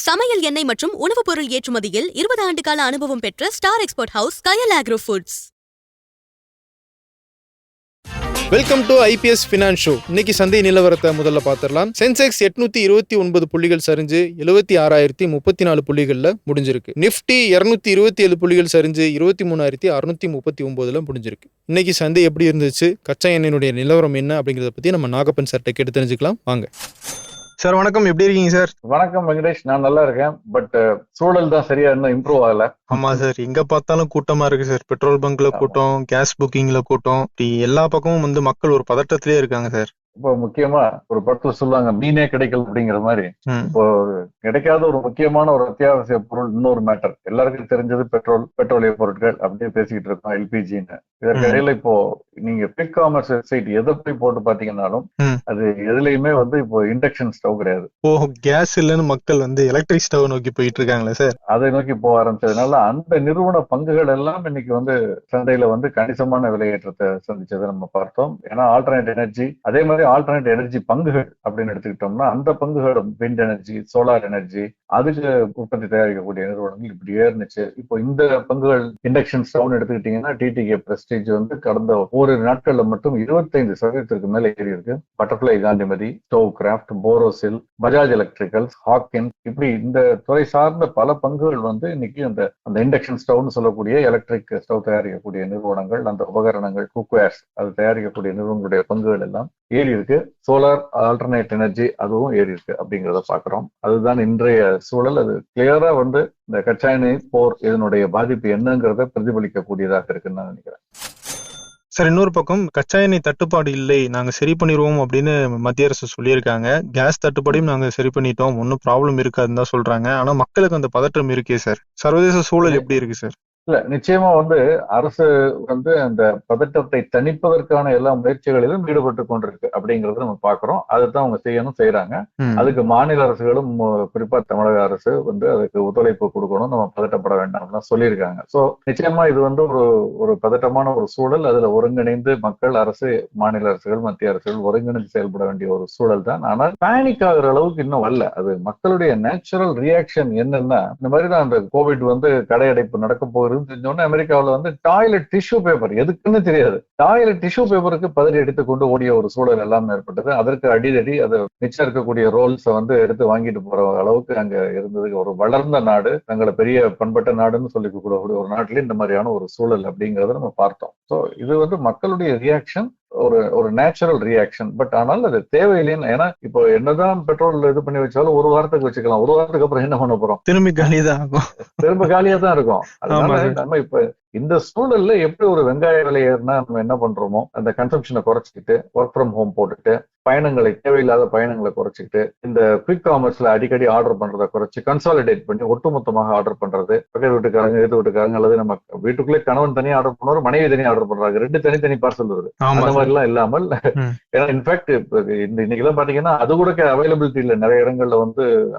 சமையல் எண்ணெய் மற்றும் உணவுப் பொருள் ஏற்றுமதியில் 20 ஆண்டு கால அனுபவம் பெற்ற star export house Kayal agro foods. Welcome to IPS finance show. இன்னைக்கு சந்தை நிலவரத்தை முதல்ல பார்த்துடலாம். சென்செக்ஸ் 829 புள்ளிகள் சரிஞ்சு 76,034 புள்ளிகளில் முடிஞ்சிருக்கு. நிஃப்டி 227 புள்ளிகள் சரிஞ்சு 23,639 முடிஞ்சிருக்கு. இன்னைக்கு சந்தை எப்படி இருந்துச்சு, கச்சா எண்ணெயினுடைய நிலவரம் என்ன அப்படிங்கிறத பற்றி நம்ம நாகப்பன் சார்ட்ட கேட்டு தெரிஞ்சுக்கலாம். வாங்க சார். வணக்கம், எப்படி இருக்கீங்க சார்? வணக்கம் வெங்கடேஷ், நான் நல்லா இருக்கேன். பட் சூழல் தான் சரியா இன்னும் இம்ப்ரூவ் ஆகல. ஆமா சார், எங்க பார்த்தாலும் கூட்டமா இருக்கு சார். பெட்ரோல் பங்க்ல கூட்டம், கேஸ் புக்கிங்ல கூட்டம், எல்லா பக்கமும் மக்கள் ஒரு பதட்டத்திலே இருக்காங்க சார். இப்போ முக்கியமா ஒரு படத்துல சொல்லுவாங்க மீனே கிடைக்கல அப்படிங்கிற மாதிரி. இப்போ கிடைக்காத ஒரு முக்கியமான ஒரு அத்தியாவசிய பொருள் இன்னொரு மேட்டர். எல்லாருக்கும் தெரிஞ்சது பெட்ரோலிய பொருட்கள் அப்படியே பேசிக்கிட்டு இருக்கோம், எல்பிஜின்னு. இதற்கிடையில இப்போ நீங்க பிக் காமர்ஸ் வெப்சைட் எதை போய் போட்டு பாத்தீங்கன்னாலும் அது எதுலயுமே இப்போ இண்டக்ஷன் ஸ்டவ் கிடையாது. ஓ, கேஸ் இல்லன்னு மக்கள் எலக்ட்ரிக் ஸ்டவ் நோக்கி போயிட்டு இருக்காங்களே சார். அதை நோக்கி போக ஆரம்பிச்சதுனால அந்த நிறுவன பங்குகள் எல்லாம் இன்னைக்கு சந்தையில கணிசமான விலையேற்றத்தை சந்திச்சதை நம்ம பார்த்தோம். ஏன்னா ஆல்டர்னேட் எனர்ஜி, அதே மாதிரி ஆல்டர்னேட் எனர்ஜி பங்குகள் அப்படின்னு எடுத்துக்கிட்டோம்னா அந்த பங்குகளும் விண்ட் எனர்ஜி, சோலார் எனர்ஜி, அதுக்கு உற்பத்தி தயாரிக்கக்கூடிய நிறுவனங்கள் இப்படி ஏறினுச்சு. இப்போ இந்த பங்குகள் இண்டக்ஷன் ஸ்டவ் எடுத்துக்கிட்டீங்கன்னா டிடிகே பிரஸ்டீஜ் கடந்த ஒரு நாட்கள்ல மட்டும் 25% மேல ஏறி இருக்கு. Butterfly Gandhimathi, Stove Kraft, Borosil, Bajaj Electricals, Hawkins, இப்படி இந்த துறை சார்ந்த பல பங்குகள் இன்னைக்கு அந்த இண்டக்ஷன் ஸ்டவ்னு சொல்லக்கூடிய எலக்ட்ரிக் ஸ்டவ் தயாரிக்கக்கூடிய நிறுவனங்கள், அந்த உபகரணங்கள், குக்வேர்ஸ் அது தயாரிக்கக்கூடிய நிறுவனங்களுடைய பங்குகள் எல்லாம் ஏறி இருக்கு. சோலார், ஆல்டர்னேட் எனர்ஜி அதுவும் ஏறி இருக்கு அப்படிங்கிறத பாக்குறோம். அதுதான் இன்றைய சூழல். அது கிளியரா இந்த கச்சா எண்ணெய் போர் இதனுடைய பாதிப்பு என்னங்கிறத பிரதிபலிக்கக்கூடியதாக இருக்குன்னு நான் நினைக்கிறேன். சார், இன்னொரு பக்கம் கச்சா எண்ணெய் தட்டுப்பாடு இல்லை, நாங்க சரி பண்ணிடுவோம் அப்படின்னு மத்திய அரசு சொல்லியிருக்காங்க. கேஸ் தட்டுப்பாடையும் நாங்க சரி பண்ணிட்டோம், ஒன்னும் ப்ராப்ளம் இருக்காதுன்னு தான் சொல்றாங்க. ஆனா மக்களுக்கு அந்த பதற்றம் இருக்கே சார். சர்வதேச சூழல் எப்படி இருக்கு சார்? இல்ல, நிச்சயமா அரசு அந்த பதட்டத்தை தணிப்பதற்கான எல்லா முயற்சிகளிலும் ஈடுபட்டு கொண்டிருக்கு அப்படிங்கறத நம்ம பாக்குறோம். அதுதான் அவங்க செய்யறாங்க. அதுக்கு மாநில அரசுகளும் குறிப்பா தமிழக அரசு அதுக்கு ஒத்துழைப்பு கொடுக்கணும், நம்ம பதட்டப்பட வேண்டாம் சொல்லியிருக்காங்க. சோ நிச்சயமா இது ஒரு பதட்டமான ஒரு சூழல். அதுல ஒருங்கிணைந்து மக்கள், அரசு, மாநில அரசுகள், மத்திய அரசுகள் ஒருங்கிணைந்து செயல்பட வேண்டிய ஒரு சூழல் தான். ஆனால் பேனிக் ஆகுற அளவுக்கு இன்னும் வரல. அது மக்களுடைய நேச்சுரல் ரியாக்ஷன் என்னன்னா, இந்த மாதிரிதான் அந்த கோவிட் கடையடைப்பு நடக்க போகுது தெரிஞ்சோன்னு அமெரிக்காவில் டாய்லெட் டிஷ்யூ பேப்பர் எதுக்குன்னு தெரியாது, டாய்லெட் டிஷ்யூ பேப்பருக்கு பதறி எடுத்துக்கொண்டு ஓடிய ஒரு சூழல் எல்லாம் ஏற்பட்டது. அதற்கு அடிதடி அது மிச்சம் இருக்கக்கூடிய ரோல்ஸ் எடுத்து வாங்கிட்டு போற அளவுக்கு அங்க இருந்தது. ஒரு வளர்ந்த நாடு, தங்களை பெரிய பண்பட்ட நாடுன்னு சொல்லிக்கூடிய ஒரு நாட்டிலே இந்த மாதிரியான ஒரு சூழல் அப்படிங்கறத நம்ம பார்த்தோம். ஸோ இது மக்களுடைய ரியாக்ஷன் ஒரு நேச்சுரல் ரியாக்ஷன். பட் ஆனால் அது தேவையில்லைன்னு. ஏன்னா இப்போ என்னதான் பெட்ரோல் இது பண்ணி வச்சாலும் ஒரு வாரத்துக்கு வச்சுக்கலாம், ஒரு வாரத்துக்கு அப்புறம் என்ன பண்ண போறோம்? திரும்ப காலியா தான் இருக்கும். அதனால நம்ம இப்ப இந்த சூழல்ல எப்படி ஒரு வெங்காய விலை ஏறினா நம்ம என்ன பண்றோமோ அந்த கன்சம்ஷனை குறைச்சிக்கிட்டு, ஒர்க் ஃப்ரம் ஹோம் போட்டுட்டு, தேவையில்லாத பயணங்களை குறைச்சிக்கிட்டு, இந்த குவிக் காமர்ஸ்ல அடிக்கடி ஆர்டர் பண்றதை குறைச்சி கன்சாலிடேட் பண்ணி ஒட்டுமொத்தமாக ஆர்டர் பண்றது, பக்கத்து வீட்டுக்காரங்க, எதிர்த்து வீட்டுக்காரங்க, அல்லது நம்ம வீட்டுக்குள்ளே கணவன் தனியா ஆர்டர் பண்ணுவாரு, மனைவி தனியா ஆர்டர் பண்றாங்க, 2 தனித்தனி பார்சல் வருது. அந்த மாதிரி எல்லாம் இல்லாமல், ஏன்னா இன்ஃபேக்ட் இன்னைக்கு எல்லாம் பாத்தீங்கன்னா அது கூட அவைலபிலிட்டி இல்ல. நிறைய இடங்கள்ல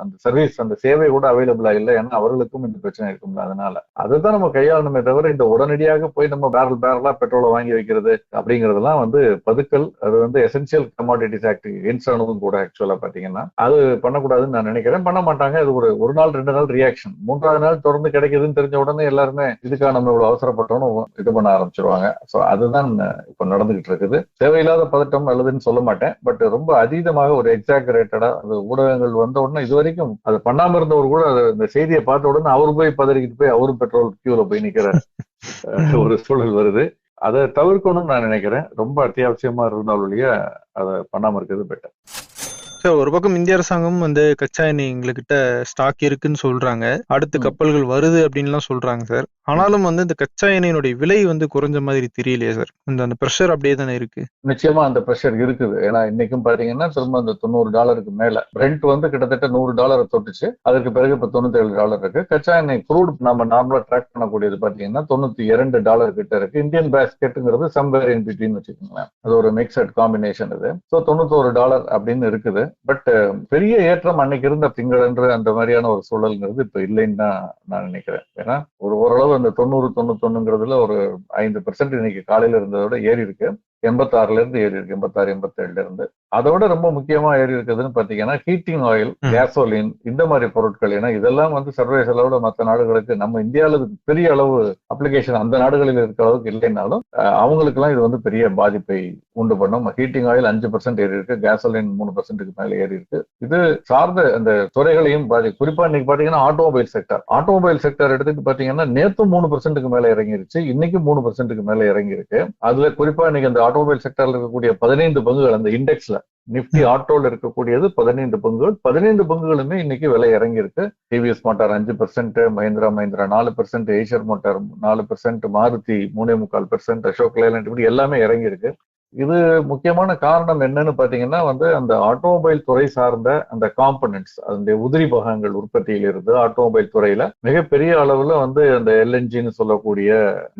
அந்த சர்வீஸ், அந்த சேவை கூட அவைலபிளா இல்லை. ஏன்னா அவர்களுக்கும் இந்த பிரச்சனை இருக்கும்ல. அதனால அதுதான் நம்ம கையாளணுமே தவிர இந்த உடனடியாக போய் நம்ம பேரலா பெட்ரோலை வாங்கி வைக்கிறது அப்படிங்கறதெல்லாம் பதுக்கல். அது எசென்சியல் கமாடிட்டிஸ் ஆக்ட் என்சானதும் கூட. ஆக்சுவலா பாத்தீங்கன்னா அது பண்ணக்கூடாதுன்னு நான் நினைக்கிறேன். பண்ண மாட்டாங்க. அது ஒரு நாள் 2 நாள் ரியாக்ஷன், 3வது நாள் தொடர்ந்து கிடைக்குதுன்னு தெரிஞ்ச உடனே எல்லாருமே இதுக்காக நம்ம இவ்வளவு அவசரப்பட்டோன்னு இது பண்ண ஆரம்பிச்சிருவாங்க. சோ அதுதான் இப்ப நடந்துகிட்டு இருக்குது. தேவையில்லாத பதட்டம் அல்லதுன்னு சொல்ல மாட்டேன், பட் ரொம்ப அதீதமாக ஒரு எக்ஸாகரேட்டடா அது ஊடகங்கள் வந்த உடனே, இது வரைக்கும் அது பண்ணாம இருந்தவர் கூட இந்த செய்தியை பார்த்த உடனே அவரு போய் பதறிக்கிட்டு போய் அவரும் பெட்ரோல் கியூல போய் நிக்கிற ஒரு சூழல் வருது. அதை தவிர்க்கணும்னு நான் நினைக்கிறேன். ரொம்ப அத்தியாவசியமா இருந்தாலும் அதை பண்ணாம இருக்கிறது பெட்டர். சார், ஒரு பக்கம் இந்திய அரசாங்கம் கச்சா எண்ணெய் எங்ககிட்ட ஸ்டாக் இருக்குன்னு சொல்றாங்க, அடுத்த கப்பல்கள் வருது அப்படின்லாம் சொல்றாங்க சார். ஆனாலும் இந்த கச்சா எண்ணெயினுடைய விலை குறைஞ்ச மாதிரி தெரியலையே சார். அந்த பிரஷர் அப்படியே தானே இருக்கு. நிச்சயமா அந்த பிரஷர் இருக்குது. ஏன்னா இன்னைக்கும் பாத்தீங்கன்னா திரும்ப அந்த $90 மேல பிரெண்ட் கிட்டத்தட்ட $100 தொட்டுச்சு. அதற்கு பிறகு இப்ப $97 இருக்கு. கச்சா எண்ணெய் க்ரூட் நம்ம நார்மலா ட்ராக் பண்ணக்கூடியது பாத்தீங்கன்னா $92 கிட்ட இருக்கு. இந்தியன் பேஸ்கெட்டுங்கிறது சம்வேர் இன் பிட்வீன் வச்சுக்கோங்களேன். அது ஒரு மிக்சட் காம்பினேஷன். இது ஸோ $91 அப்படின்னு இருக்குது. பட் பெரிய ஏற்றம் அன்னைக்கு இருந்த திங்களன்று அந்த மாதிரியான ஒரு சூழல்ங்கிறது இப்ப இல்லைன்னு தான் நான் நினைக்கிறேன். ஏன்னா ஓரளவு அந்த 90-91ங்கிறதுல ஒரு 5% இன்னைக்கு காலையில இருந்ததோட ஏறி இருக்கு. 86ல இருந்து ஏறி இருக்கு, 86 87ல இருந்து. அதோட ரொம்ப முக்கியமா ஏறி இருக்குதுன்னு பாத்தீங்கன்னா ஹீட்டிங் ஆயில், கேசோலின், இந்த மாதிரி பொருட்கள். ஏன்னா இதெல்லாம் வந்து சர்வதேச அளவுல மற்ற நாடுகளுக்கு, நம்ம இந்தியாவில பெரிய அளவு அப்ளிகேஷன் அந்த நாடுகளில் இருக்கிற அளவுக்கு இல்லைன்னாலும் அவங்களுக்கு எல்லாம் இது வந்து பெரிய பாதிப்பை உண்டு பண்ணும். ஹீட்டிங் ஆயில் 5% ஏறி இருக்கு, கேசோலின் 3%க்கு மேல ஏறி இருக்கு. இது சார்ந்த அந்த துறைகளையும் குறிப்பா இன்னைக்கு பாத்தீங்கன்னா ஆட்டோமொபைல் செக்டர் எடுத்துட்டு பாத்தீங்கன்னா நேத்து 3%க்கு மேல இறங்கிருச்சு, இன்னைக்கு 3%க்கு மேல இறங்கி இருக்கு. அதுல குறிப்பா இன்னைக்கு அந்த ஆட்டோமொபைல் செக்டர்ல இருக்கக்கூடிய 15 பங்குகள் அந்த இண்டெக்ஸ்ல நிப்டி ஆட்டோல இருக்கக்கூடியது 15 பங்குகள். 15 பங்குகளுமே இன்னைக்கு விலை இறங்கி இருக்கு. TVS Motor 5%, Mahindra 4%, Eicher Motor 4%, Maruti 3.25%, Ashok Leyland, இப்படி எல்லாமே இறங்கி இருக்கு. இது முக்கியமான காரணம் என்னன்னு பாத்தீங்கன்னா வந்து அந்த ஆட்டோமொபைல் துறை சார்ந்த அந்த காம்பனன்ட்ஸ், அந்த உதிரி பாகங்கள் உற்பத்தியில இருந்து ஆட்டோமொபைல் துறையில மிகப்பெரிய அளவுல வந்து அந்த எல்என்ஜின்னு சொல்லக்கூடிய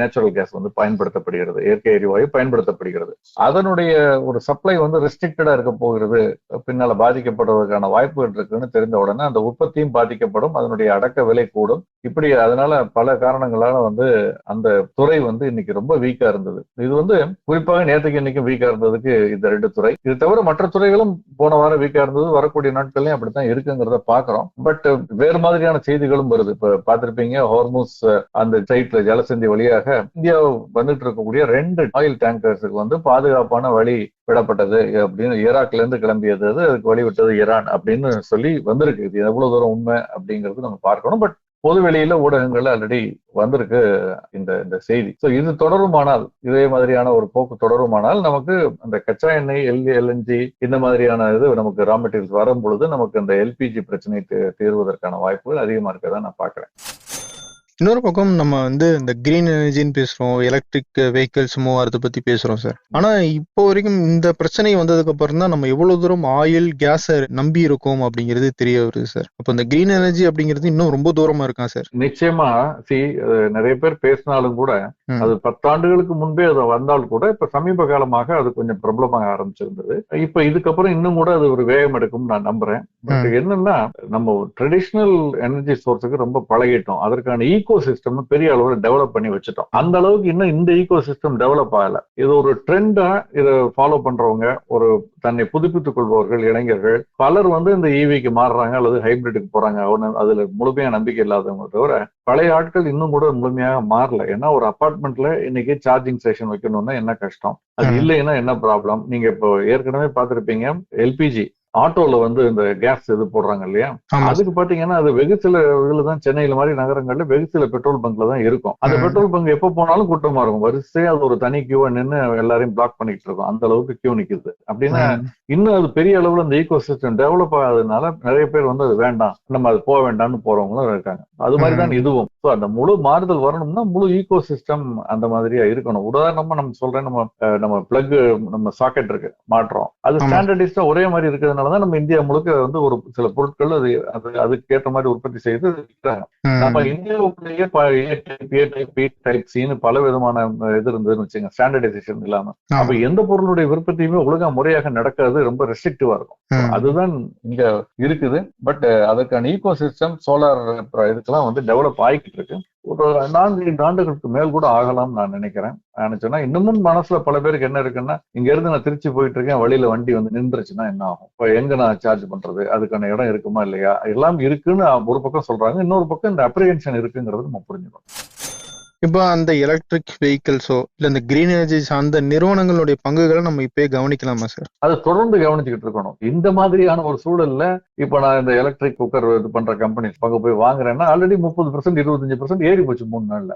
நேச்சுரல் கேஸ் வந்து பயன்படுத்தப்படுகிறது, இயற்கை எரிவாயு பயன்படுத்தப்படுகிறது. அதனுடைய ஒரு சப்ளை வந்து ரெஸ்ட்ரிக்டடா இருக்க போகிறது, பின்னால பாதிக்கப்படுவதற்கான வாய்ப்புகள் இருக்குன்னு தெரிந்த உடனே அந்த உற்பத்தியும் பாதிக்கப்படும், அதனுடைய அடக்க விலை கூடும். இப்படி அதனால பல காரணங்களால வந்து அந்த துறை வந்து இன்னைக்கு ரொம்ப வீக்கா இருந்தது. இது வந்து குறிப்பாக நேற்றுக்கு இன்னைக்கு வீக்கா இருந்ததுக்கு இந்த 2 துறை. இது தவிர மற்ற துறைகளும் போன வாரம் வீக்கா இருந்தது, வரக்கூடிய நாட்கள்லயும் அப்படித்தான் இருக்குங்கிறத பாக்குறோம். பட் வேறு மாதிரியான செய்திகளும் வருது. இப்ப பாத்திருப்பீங்க, ஹார்முஸ் அந்த சைட்ல ஜலசந்தி வழியாக இந்தியா வந்துட்டு இருக்கக்கூடிய 2 ஆயில் டேங்கர்ஸுக்கு வந்து பாதுகாப்பான வழி விடப்பட்டது அப்படின்னு, ஈராக்ல இருந்து கிளம்பியது அதுக்கு வழி விட்டது ஈரான் அப்படின்னு சொல்லி வந்திருக்கு. இது எவ்வளவு தூரம் உண்மை அப்படிங்கிறது நம்ம பார்க்கணும். பட் பொது வெளியில ஊடகங்கள்ல ஆல்ரெடி வந்திருக்கு இந்த செய்தி. சோ இது தொடருமானால், இதே மாதிரியான ஒரு போக்கு தொடருமானால் நமக்கு அந்த கச்சா எண்ணெய், எல்என்ஜி இந்த மாதிரியான இது நமக்கு ரா மெட்டீரியல்ஸ் வரும் பொழுது நமக்கு அந்த எல்பிஜி பிரச்சனை தீர்வதற்கான வாய்ப்புகள் அதிகமா இருக்கதான் நான் பாக்குறேன். இன்னொரு பக்கம் நம்ம வந்து இந்த கிரீன் எனர்ஜின்னு பேசுறோம், எலக்ட்ரிக் வெஹிக்கிள்ஸ் மூவ் அதை பத்தி பேசுறோம் சார். ஆனா இப்போ வரைக்கும் இந்த பிரச்சனை வந்ததுக்கு அப்புறம் தான் நம்ம எவ்வளவு தூரம் ஆயில் கேஸை நம்பி இருக்கோம் அப்படிங்கிறது தெரிய வருது சார். அப்போ இந்த கிரீன் எனர்ஜி அப்படிங்கிறது இன்னும் ரொம்ப தூரமா இருக்கா சார்? நிச்சயமா. நிறைய பேர் பேசினாலும் கூட அது 10 ஆண்டுகளுக்கு முன்பே அது வந்தால் கூட இப்ப சமீப காலமாக அது கொஞ்சம் பிரபலமாக ஆரம்பிச்சிருந்தது. இப்ப இதுக்கப்புறம் இன்னும் கூட அது ஒரு வேகம் எடுக்கும் நான் நம்புறேன். பட் என்னன்னா, நம்ம ட்ரெடிஷனல் எனர்ஜி சோர்ஸுக்கு ரொம்ப பழகிட்டோம், அதற்கான ஈகோ சிஸ்டம் பெரிய அளவுல டெவலப் பண்ணி வச்சுட்டோம். அந்த அளவுக்கு இன்னும் இந்த ஈகோ சிஸ்டம் டெவலப் ஆகல. இது ஒரு ட்ரெண்டா இதை ஃபாலோ பண்றவங்க, ஒரு தன்னை புதுப்பித்துக் கொள்பவர்கள், இளைஞர்கள் பலர் வந்து இந்த ஈவிக்கு மாறுறாங்க அல்லது ஹைபிரிட்டுக்கு போறாங்க. அதுல முழுமையா நம்பிக்கை இல்லாதவங்க தவிர பழைய ஆட்கள் இன்னும் கூட முழுமையாக மாறல. ஏன்னா ஒரு அபார்ட்மெண்ட்ல இன்னைக்கு சார்ஜிங் ஸ்டேஷன் வைக்கணும்னா என்ன கஷ்டம், அது இல்லைன்னா என்ன ப்ராப்ளம். நீங்க இப்போ ஏற்கனவே பார்த்திருப்பீங்க, எல்பிஜி ஆட்டோல வந்து இந்த கேஸ் இது போடுறாங்க இல்லையா, அதுக்கு பாத்தீங்கன்னா அது வெகு சில இதுலதான், சென்னையில மாதிரி நகரங்கள்ல வெகு சில பெட்ரோல் பங்க்ல தான் இருக்கும். அந்த பெட்ரோல் பங்க் எப்ப போனாலும் கூட்டமா இருக்கும், வரிசையா அது ஒரு தனி கியூவா நின்று எல்லாரையும் பிளாக் பண்ணிட்டு இருக்கும், அந்த அளவுக்கு கியூ நிக்குது. அப்படின்னா இன்னும் அது பெரிய அளவுல இந்த ஈகோ சிஸ்டம் டெவலப் ஆகாததுனால நிறைய பேர் வந்து அது வேண்டாம், நம்ம அது போக வேண்டாம்னு போறவங்களும் இருக்காங்க. அது மாதிரிதான் இதுவும். அந்த முழு மாறுதல் வரணும்னா முழு ஈகோ சிஸ்டம் அந்த மாதிரியா இருக்கணும். உதாரணமா நம்ம சொல்றேன், நம்ம பிளக், நம்ம சாக்கெட் இருக்கு மாற்றோம், அது ஸ்டாண்டர்டைஸ்டா ஒரே மாதிரி இருக்கிறதுனாலதான் நம்ம இந்தியா முழுக்க வந்து ஒரு சில பொருட்கள் அதுக்கு ஏற்ற மாதிரி உற்பத்தி செய்து விற்கிறாங்க. நம்ம இந்தியாவுக்குள்ளேயே டைப் சின்னு பல விதமான இது இருந்ததுன்னு வச்சுங்க, ஸ்டாண்டர்டைசேஷன் இல்லாம. அப்ப எந்த பொருளுடைய உற்பத்தியுமே ஒழுங்கா முறையாக நடக்காது, ரொம்ப ரெஸ்ட்ரிக்டிவா இருக்கும். அதுதான் இங்க இருக்குது. பட் அதற்கான ஈகோ சிஸ்டம் சோலார் இதுக்கெல்லாம் வந்து டெவலப் ஆகிக்கிட்டு இருக்கு. ஒரு 4-5 ஆண்டுகளுக்கு மேல் கூட ஆகலாம் நான் நினைக்கிறேன். நினைச்சேன்னா இன்னமும் மனசுல பல பேருக்கு என்ன இருக்குன்னா, இங்க இருந்து நான் திருச்சி போயிட்டு இருக்கேன், வழியில வண்டி வந்து நின்றுச்சுன்னா என்ன ஆகும், இப்ப எங்க நான் சார்ஜ் பண்றது, அதுக்கான இடம் இருக்குமா இல்லையா, எல்லாம் இருக்குன்னு ஒரு பக்கம் சொல்றாங்க. இன்னொரு பக்கம் இந்த அப்ரிஹென்ஷன் இருக்குங்கிறது நம்ம புரிஞ்சுக்கணும். இப்போ அந்த எலக்ட்ரிக் வெஹிக்கிள்ஸோ இல்ல இந்த கிரீன் எனர்ஜி சார்ந்த நிறுவனங்களுடைய பங்குகளை நம்ம இப்பயே கவனிக்கலாமா சார்? அதை தொடர்ந்து கவனிச்சுக்கிட்டு இருக்கணும். இந்த மாதிரியான ஒரு சூழல்ல இப்ப நான் இந்த எலக்ட்ரிக் குக்கர் இது பண்ற கம்பெனி பங்கு போய் வாங்குறேன்னா ஆல்ரெடி 30%, 25% ஏறி போச்சு 3 நாள்ல.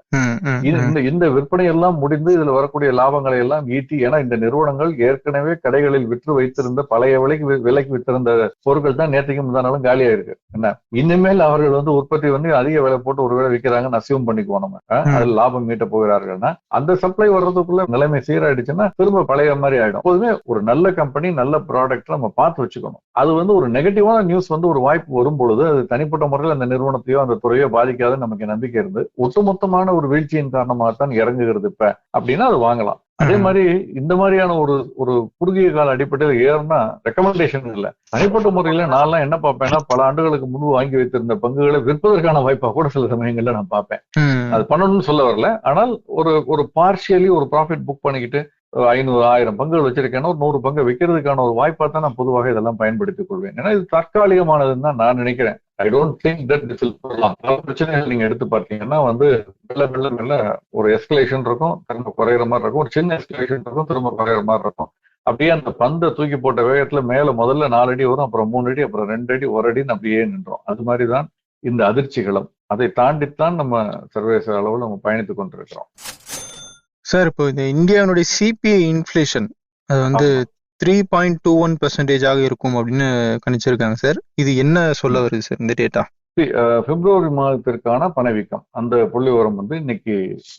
இந்த விற்பனை எல்லாம் முடிந்து இதுல வரக்கூடிய லாபங்களை எல்லாம் ஈட்டி, ஏன்னா இந்த நிறுவனங்கள் ஏற்கனவே கடைகளில் விற்று வைத்திருந்த பழைய விலைக்கு வித்திருந்த பொருட்கள் தான் நேற்றுக்கு முந்தானாலும் காலியா இருக்கு. என்ன இனிமேல் அவர்கள் வந்து உற்பத்தி வந்து அதிக விலை போட்டு ஒருவேளை விற்கிறாங்கன்னு அசியூம் பண்ணிக்குவோம் நம்ம, லாபம் மீட்ட போகிறார்கள்னா அந்த சப்ளை வர்றதுக்குள்ள நிலைமை சீராயிடுச்சுன்னா திரும்ப பழைய மாதிரி ஆயிடும். எப்போதுமே ஒரு நல்ல கம்பெனி, நல்ல ப்ராடக்ட் நம்ம பார்த்து வச்சுக்கணும். அது வந்து ஒரு நெகட்டிவான நியூஸ் வந்து ஒரு வாய்ப்பு வரும் பொழுது அது தனிப்பட்ட முறையில் அந்த நிறுவனத்தையோ அந்த துறையோ பாதிக்காத நமக்கு நம்பிக்கை இருந்து ஒட்டுமொத்தமான ஒரு வீழ்ச்சியின் காரணமாகத்தான் இறங்குகிறது இப்ப அப்படின்னா அது வாங்கலாம். அதே மாதிரி இந்த மாதிரியான ஒரு குறுகிய கால அடிப்படையில் ஏறுனா ரெக்கமெண்டேஷன் இல்ல, தனிப்பட்ட முறையில நான் என்ன பார்ப்பேன்னா, பல ஆண்டுகளுக்கு முன்பு வாங்கி வைத்திருந்த பங்குகளை விற்பதற்கான வாய்ப்பா கூட சில சமயங்கள்ல நான் பார்ப்பேன். அது பண்ணணும்னு சொல்ல வரல, ஆனால் ஒரு பார்ஷியலி ஒரு ப்ராஃபிட் புக் பண்ணிக்கிட்டு 500 1000 பங்குகள் வச்சிருக்கேன்னா ஒரு 100 பங்கு விற்கிறதுக்கான ஒரு வாய்ப்பா தான் நான் பொதுவாக இதெல்லாம் பயன்படுத்திக் கொள்வேன். ஏன்னா இது தற்காலிகமானதுன்னு தான் நான் நினைக்கிறேன். I don't think that this will prolong. பல பிரச்சனைகள் நீங்க எடுத்து பார்த்தீங்கன்னா மெல்ல ஒரு எஸ்கலேஷன் இருக்கும், திரும்ப குறையிற மாதிரி இருக்கும், ஒரு சின்ன எஸ்கலேஷன் இருக்கும், திரும்ப குறையிற மாதிரி இருக்கும். அப்படியே அந்த பந்தை தூக்கி போட்ட வேகத்துல மேல முதல்ல 4 அடி வரும், அப்புறம் 3 அடி, அப்புறம் 2 அடி, 1 அடின்னு அப்படியே நின்றோம். அது மாதிரிதான் இந்த அதிர்ச்சிகளும். அதை தாண்டித்தான் நம்ம சர்வதேச அளவில் நம்ம பயணித்துக் கொண்டிருக்கிறோம். சார், இப்போ இந்த இந்தியாவுடைய சிபிஐ இன்ஃபிளேஷன் அது வந்து 3.21% இருக்கும் அப்படின்னு கணிச்சிருக்காங்க சார். இது என்ன சொல்ல வருது சார் இந்த டேட்டா? பிப்ரவரி மாதத்திற்கான பணவீக்கம் அந்த புள்ளி விவரம் இன்னைக்கு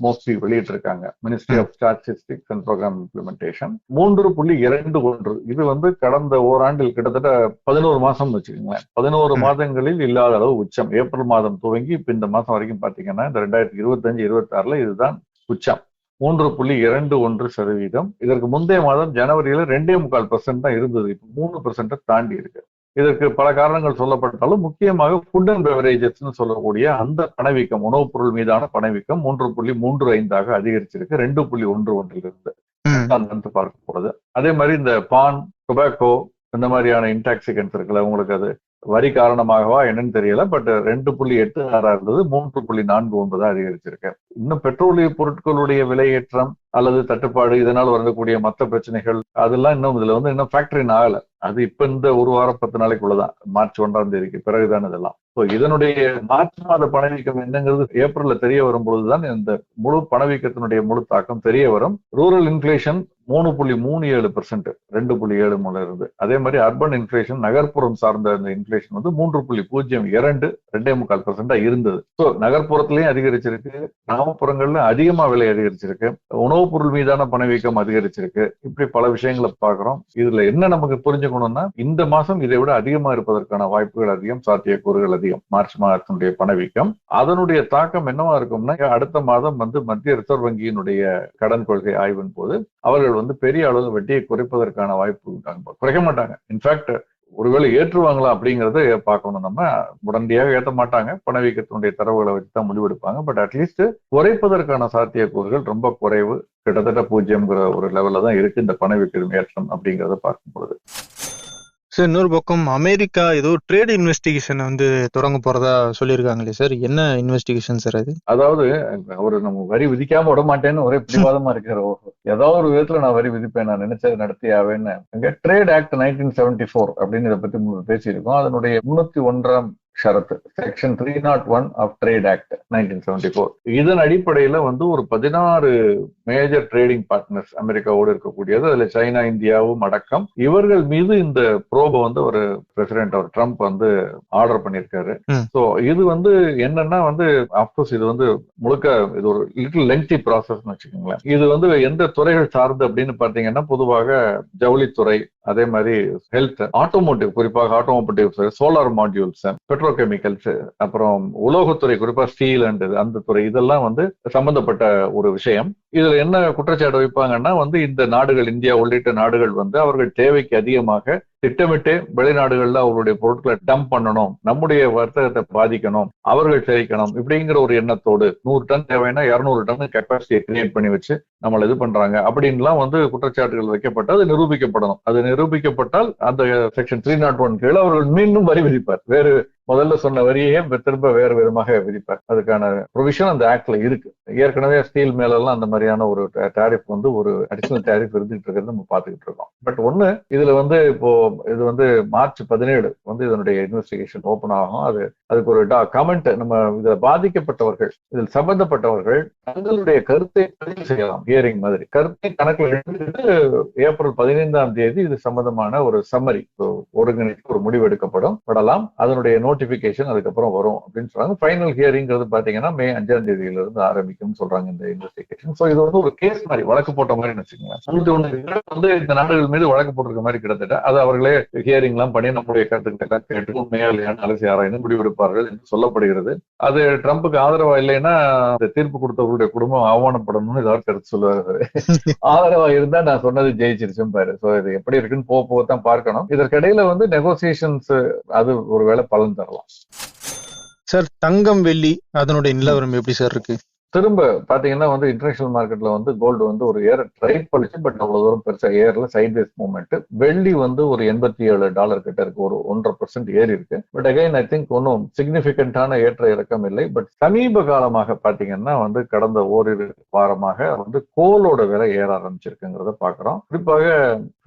மோஸ்ட்லி வெளியிட்டு இருக்காங்க. Ministry of statistics and programme implementation 3.21. இது கடந்த ஓராண்டில் கிட்டத்தட்ட 11 மாசம் வச்சுக்கோங்களேன். 11 மாதங்களில் இல்லாத அளவு உச்சம். ஏப்ரல் மாதம் துவங்கி இப்ப இந்த மாசம் வரைக்கும் பாத்தீங்கன்னா இந்த 2025-26 இதுதான் உச்சம். 3.21%. இதற்கு முந்தைய மாதம் ஜனவரியில 2.25% தான் இருந்தது. இப்ப 3% தாண்டி இருக்கு. இதற்கு பல காரணங்கள் சொல்லப்பட்டாலும் முக்கியமாக ஃபுட் அண்ட் பெவரேஜஸ் சொல்லக்கூடிய அந்த பணவீக்கம், உணவுப் பொருள் மீதான பணவீக்கம் 3.35 அதிகரிச்சிருக்கு 2.11 பார்க்க போறது. அதே மாதிரி இந்த பான், டொபாக்கோ இந்த மாதிரியான இன்டாக்சிகன்ஸ் இருக்குல்ல, உங்களுக்கு அது வரி காரணமாகவா என்னன்னு தெரியல, பட் 2.86 இருந்தது 3.49 அதிகரிச்சிருக்கு. இன்னும் பெட்ரோலிய பொருட்களுடைய விலையேற்றம் அல்லது தட்டுப்பாடு இதனால் வரக்கூடிய மற்ற பிரச்சனைகள் அதெல்லாம் இன்னும் இதுல இன்னும் ஃபேக்டரின் ஆகல. அது இப்ப இந்த ஒரு வாரம் 10 நாளைக்குள்ளதான், மார்ச் 1 பிறகுதான் இதெல்லாம். இதனுடைய மார்ச் மாத பணவீக்கம் என்னங்கிறது ஏப்ரல்ல தெரிய வரும்பொழுதுதான் இந்த முழு பணவீக்கத்தினுடைய முழு தாக்கம் தெரிய வரும். ரூரல் இன்ஃபிளேஷன் 3.37%, 2.7 இருந்து. அதே மாதிரி அர்பன் இன்ஃபிளேஷன், நகர்ப்புறம் சார்ந்த இந்த இன்ஃபிளேஷன் 3.02, 2.25% இருந்தது. ஸோ நகர்ப்புறத்திலையும் அதிகரிச்சிருக்கு, கிராமப்புறங்கள்ல அதிகமா விலை அதிகரிச்சிருக்கு, உணவுப் பொருள் மீதான பணவீக்கம் அதிகரிச்சிருக்கு. இப்படி பல விஷயங்களை பார்க்கிறோம். இதுல என்ன நமக்கு புரிஞ்சுக்கணும்னா, இந்த மாசம் இதை விட அதிகமா இருப்பதற்கான வாய்ப்புகள் அதிகம், சாத்தியக்கூறுகள் அதிகம். மார்ச் மாதத்தினுடைய பணவீக்கம் அதனுடைய தாக்கம் என்னவா இருக்கும்னா, அடுத்த மாதம் மத்திய ரிசர்வ் வங்கியினுடைய கடன் கொள்கை ஆய்வின் போது அவர்கள் பெரிய அளவு வட்டியை குறைப்பதற்கான வாய்ப்பு குறைக்க மாட்டாங்க. இன்ஃபேக்ட் ஒருவேளை ஏற்றுவாங்களா அப்படிங்கறத பார்க்கணும். நம்ம உடனடியாக ஏற்ற மாட்டாங்க, பணவீக்கத்தினுடைய தரவுகளை வச்சுதான் முடிவெடுப்பாங்க. பட் அட்லீஸ்ட் குறைப்பதற்கான சாத்தியக்கூறுகள் ரொம்ப குறைவு, கிட்டத்தட்ட 0 ஒரு லெவல்ல தான் இருக்கு இந்த பணவீக்கம் ஏற்றம் அப்படிங்கறத பார்க்கும் பொழுது. சார், இன்னொரு பக்கம் அமெரிக்கா ஏதோ ட்ரேட் இன்வெஸ்டிகேஷன் தொடங்க போறதா சொல்லியிருக்காங்களே சார், என்ன இன்வெஸ்டிகேஷன் சார் அது? அதாவது நம்ம வரி விதிக்காம விட மாட்டேன்னு ஒரே பிடிவாதமா இருக்கிற, ஏதாவது ஒரு விதத்துல நான் வரி விதிப்பேன், நான் நினைச்சது நடத்தியாவேன்னு. ட்ரேட் ஆக்ட் 1974 அப்படின்னு இதை பத்தி பேசியிருக்கோம். அதனுடைய 301 ஷரத்து, செக்ஷன் 301 ஆஃப் ட்ரேட் ஆக்ட் 1974. இதன் அடிப்படையில ஒரு 16 மேஜர் ட்ரேடிங் பார்ட்னர்ஸ் அமெரிக்காவோடு இருக்கக்கூடியது, அதுல சைனா, இந்தியாவும் அடக்கம். இவர்கள் மீது இந்த ப்ரோப ஒரு பிரசிடென்ட் ட்ரம்ப் ஆர்டர் பண்ணியிருக்காரு. சோ இது என்னன்னா அப்கோர்ஸ் இது முழுக்க இது ஒரு லிட்டில் லெங்தி ப்ராசஸ் வச்சுக்கோங்களேன். இது எந்த துறைகள் சார்ந்து அப்படின்னு பாத்தீங்கன்னா, பொதுவாக ஜவுளித்துறை, அதே மாதிரி ஹெல்த், ஆட்டோமோட்டிவ், குறிப்பாக ஆட்டோமோட்டிவ், சோலார் மாடியூல்ஸ், பெட்ரோகெமிக்கல்ஸ், அப்புறம் உலோகத்துறை, குறிப்பா ஸ்டீல் அண்ட் அந்த துறை, இதெல்லாம் சம்பந்தப்பட்ட ஒரு விஷயம். இதுல என்ன குற்றச்சாட்டு வைப்பாங்கன்னா, இந்த நாடுகள், இந்தியா உள்ளிட்ட நாடுகள் அவர்கள் தேவைக்கு அதிகமாக திட்டமிட்டு வெளிநாடுகள்ல அவருடைய பொருட்களை டம்ப் பண்ணணும், நம்முடைய வர்த்தகத்தை பாதிக்கணும், அவர்கள் சேரிக்கணும், இப்படிங்கிற ஒரு எண்ணத்தோடு 100 டன் தேவைன்னா 200 டன் கெப்பாசிட்டியை கிரியேட் பண்ணி வச்சு நம்மள இது பண்றாங்க அப்படின்லாம் குற்றச்சாட்டுகள் வைக்கப்பட்டு அது நிரூபிக்கப்படணும். அது நிரூபிக்கப்பட்டால் அந்த செக்ஷன் 301 கீழ் அவர்கள் மீண்டும் வரி விதிப்பார். வேறு முதல்ல சொன்ன வரியே திரும்ப வேறு விதமாக விதிப்பார். அதுக்கான ப்ரொவிஷன் அந்த ஆக்ட்ல இருக்கு. ஏற்கனவே ஸ்டீல் மேல எல்லாம் அந்த மாதிரியான ஒரு டாரிஃப் ஒரு அடிஷனல் டாரிஃப் இருந்துட்டு இருக்கிறது நம்ம பாத்துக்கிட்டு இருக்கோம். பட் ஒண்ணு இதுல இப்போ இது மார்ச் 17 இதனுடைய இன்வெஸ்டிகேஷன் ஓபன் ஆகும். அதுக்கு ஒரு கமெண்ட், நம்ம இதுல பாதிக்கப்பட்டவர்கள், இதில் சம்பந்தப்பட்டவர்கள் தங்களுடைய கருத்தை பதிவு செய்யலாம். ஹியரிங் மாதிரி கருத்தை கணக்கில் எடுத்து ஏப்ரல் 15 இது சம்பந்தமான ஒரு சம்மரி, ஒருங்கிணைத்து ஒரு முடிவு எடுக்கப்படும் படலாம். அதனுடைய நோட்டிபிகேஷன் அதுக்கப்புறம் வரும் அப்படின்னு சொல்றாங்க. ஃபைனல் ஹியரிங்கிறது பாத்தீங்கன்னா மே 5 இருந்து ஆரம்பிக்கும் சொல்றாங்க இந்த இன்வெஸ்டிகேஷன். சோ இது ஒரு கேஸ் மாதிரி, வழக்கு போட்ட மாதிரி வச்சுக்கோங்களேன். 91 இந்த நாடுகள் மீது வழக்கு போட்டிருக்க மாதிரி கிட்டத்தட்ட. அது அவர்களே ஹியரிங் எல்லாம் பண்ணி நம்முடைய கருத்துக்களை கேட்டு உண்மையா இல்லையான்னு அலசி ஆராய்ந்து முடிவெடுப்பார்கள் என்று சொல்லப்படுகிறது. அது ட்ரம்புக்கு ஆதரவா இல்லைன்னா இந்த தீர்ப்பு கொடுத்தவர்களுடைய குடும்பம் அவமானப்படணும்னு ஏதாவது கருத்து சொல்லுவாரு. ஆதரவா இருந்தா நான் சொன்னது ஜெயிச்சிருச்சும் பாரு. சோ இது எப்படி இருக்குன்னு போகத்தான் பார்க்கணும். இதற்கிடையில நெகோசியேஷன்ஸ் அது ஒருவேளை பலன் தரலாம். சார், தங்கம், வெள்ளி அதனுடைய நிலவரம் எப்படி சார் இருக்கு? திரும்ப பாத்தீங்கன்னா வந்து இன்டர்நேஷனல் மார்க்கெட்ல வந்து கோல்டு வந்து ஒரு ஏற ட்ரை பண்ணிச்சு, பட் அவ்வளவு தூரம் பெருசா ஏறல, சைட்வேஸ் மூவ்மெண்ட். வெள்ளி வந்து ஒரு $87 கிட்ட இருக்கு, ஒரு 1.5% ஏறி இருக்கு. பட் அகைன் ஐ திங்க் ஒன்றும் சிக்னிபிகண்டான ஏற்ற இறக்கம் இல்லை. பட் சமீப காலமாக பாத்தீங்கன்னா வந்து கடந்த ஓரிரு வாரமாக வந்து கோலோட விலை ஏற ஆரம்பிச்சிருக்குங்கிறத பாக்குறோம். குறிப்பாக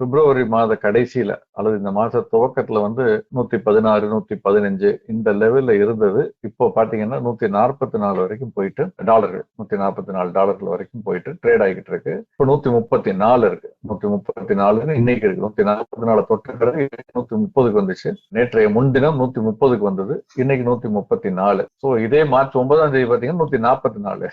பிப்ரவரி மாத கடைசியில அல்லது இந்த மாச துவக்கத்துல வந்து 116, 115 இந்த லெவல்ல இருந்தது. இப்போ பாத்தீங்கன்னா 144 வரைக்கும் போயிட்டு டாலர்கள், $144 வரைக்கும் போயிட்டு ட்ரேட் ஆகிட்டு இருக்கு. இப்போ 134 இருக்கு, 134 இன்னைக்கு இருக்கு. 144 தொட்ட பிறகு 130க்கு வந்துச்சு. நேற்றைய முன்தினம் 130க்கு வந்தது, இன்னைக்கு 134. ஸோ இதே மார்ச் 9ஆம் தேதி பாத்தீங்கன்னா 144.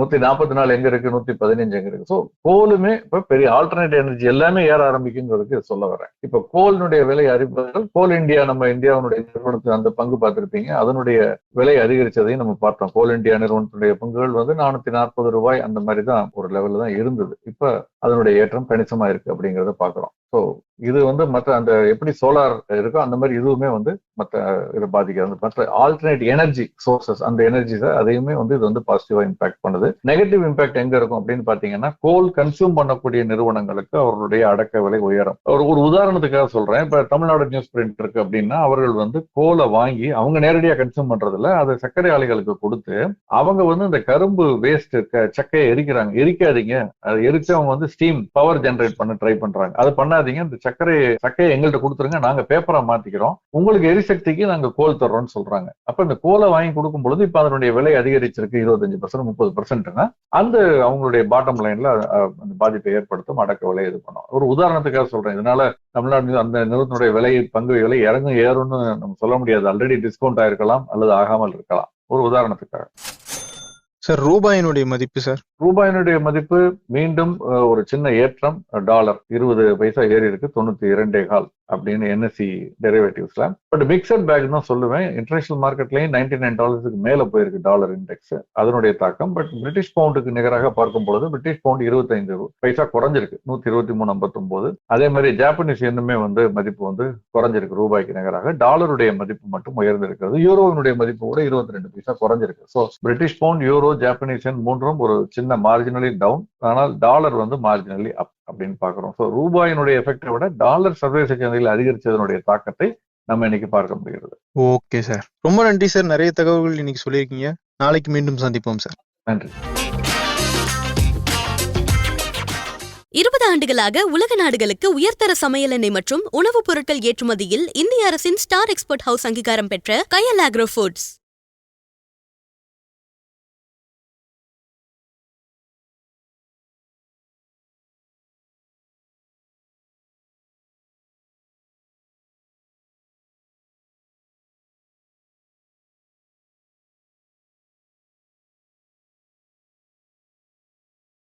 144 எங்க இருக்கு, 115 எங்க இருக்கு. ஸோ கோலுமே இப்ப பெரிய ஆல்டர்னேட் எனர்ஜி எல்லாமே ஏற ஆரம்பிக்குங்கிறதுக்கு சொல்ல வரேன். இப்ப கோலினுடைய விலை அறிவிப்பதால் கோல் இந்தியா, நம்ம இந்தியாவுடைய நிறுவனத்துக்கு அந்த பங்கு பார்த்திருப்பீங்க, அதனுடைய விலை அதிகரிச்சதையும் நம்ம பார்த்தோம். கோல் இந்தியா நிறுவனத்துடைய பங்குகள் வந்து $440 அந்த மாதிரி தான் ஒரு லெவல்ல தான் இருந்தது. இப்ப அதனுடைய ஏற்றம் கணிசமா இருக்கு அப்படிங்கறத பாக்குறோம். ஸோ இது வந்து மற்ற அந்த எப்படி சோலார் இருக்கோ அந்த மாதிரி இதுவுமே வந்து மற்ற இதை பாதிக்கிறது. மற்ற ஆல்டர்னேட் எனர்ஜி சோர்சஸ், அந்த எனர்ஜிஸ் அதையுமே வந்து இது வந்து பாசிட்டிவா இம்பாக்ட் பண்ணுது. நெகட்டிவ் இம்பாக்ட் எங்க இருக்கும் அப்படின்னு பாத்தீங்கன்னா, கோல் கன்சியூம் பண்ணக்கூடிய நிறுவனங்களுக்கு அவர்களுடைய அடக்க விலை உயரும். ஒரு உதாரணத்துக்காக சொல்றேன். இப்ப தமிழ்நாடு நியூஸ் பிரிண்ட் இருக்கு அப்படின்னா, அவர்கள் வந்து கோலை வாங்கி அவங்க நேரடியா கன்சியூம் பண்றதுல அதை சர்க்கரை ஆலைகளுக்கு கொடுத்து அவங்க வந்து இந்த கரும்பு வேஸ்ட் சக்கையை எரிக்கிறாங்க. எரிக்காதீங்க, அதை எரிச்சு அவங்க வந்து ஸ்டீம் பவர் ஜெனரேட் பண்ண ட்ரை பண்றாங்க. அதை பண்ணாதீங்க, இந்த சக்கையை எங்கள்கிட்ட கொடுத்துருங்க, நாங்க பேப்பரா மாத்திக்கிறோம், உங்களுக்கு எரிசக்திக்கு நாங்க கோல் தர்றோம்னு சொல்றாங்க. அப்ப இந்த கோலை வாங்கி கொடுக்கும் பொழுது இப்ப அதனுடைய விலை அதிகரிச்சிருக்கு 25%, 30%. அந்த அவங்களுடைய பாட்டம் லைன்ல அந்த பாதிப்பை ஏற்படுத்தும், அடக்க விலை இது பண்ணும். ஒரு உதாரணத்துக்காக சொல்றேன். இதனால தமிழ்நாடு அந்த நிறுவனத்துடைய விலை, பங்கு விலை இறங்கும் ஏறும்னு நம்ம சொல்ல முடியாது. ஆல்ரெடி டிஸ்கவுண்ட் ஆயிருக்கலாம் அல்லது ஆகாமல் இருக்கலாம். ஒரு உதாரணத்துக்காக. சார் ரூபாயினுடைய மதிப்பு சார், ரூபாயினுடைய மதிப்பு மீண்டும் ஒரு சின்ன ஏற்றம். டாலர் 20 பைசா ஏறி இருக்கு, 92.25 அப்படின்னு என்எஸ்சி டெரிவேட்டிவ்ஸ்ல. பட் மிக்சட் பேக் தான் சொல்லுவேன். இன்டர்நேஷனல் மார்க்கெட்லயும் $99 மேல போயிருக்கு டாலர் இண்டெக்ஸ், அதனுடைய தாக்கம். பட் பிரிட்டிஷ் பவுண்டுக்கு நிகராக பார்க்கும் பொழுது பிரிட்டிஷ் பவுண்ட் 25 பைசா குறைஞ்சிருக்கு, 123.59. அதே மாதிரி ஜாப்பனீஸ் இன்னுமே வந்து மதிப்பு வந்து குறைஞ்சிருக்கு ரூபாய்க்கு நிகராக. டாலருடைய மதிப்பு மட்டும் உயர்ந்திருக்கிறது. யூரோவினுடைய மதிப்பு கூட 22 பைசா குறைஞ்சிருக்கு. So British pound, euro, Japanese மூன்றும் ஒரு சின்ன மார்ஜினலி டவுன், ஆனால் டாலர் வந்து மார்ஜினலி அப் அப்படின்னு பாக்குறோம். ஸோ ரூபாயினுடைய எஃபெக்டை விட டாலர் சர்வதேச சந்தையில் அதிகரிச்சதனுடைய தாக்கத்தை நம்ம இன்னைக்கு பார்க்க முடிகிறது. ஓகே சார், ரொம்ப நன்றி சார். நிறைய தகவல்கள் இன்னைக்கு சொல்லியிருக்கீங்க. நாளைக்கு மீண்டும் சந்திப்போம் சார். நன்றி. 20 ஆண்டுகளாக உலக நாடுகளுக்கு உயர்தர சமையல் எண்ணெய் மற்றும் உணவுப் பொருட்கள் ஏற்றுமதியில் இந்திய அரசின் ஸ்டார் எக்ஸ்போர்ட் ஹவுஸ் அங்கீகாரம் பெற்ற கயல் ஆக்ரோ ஃபுட்ஸ்.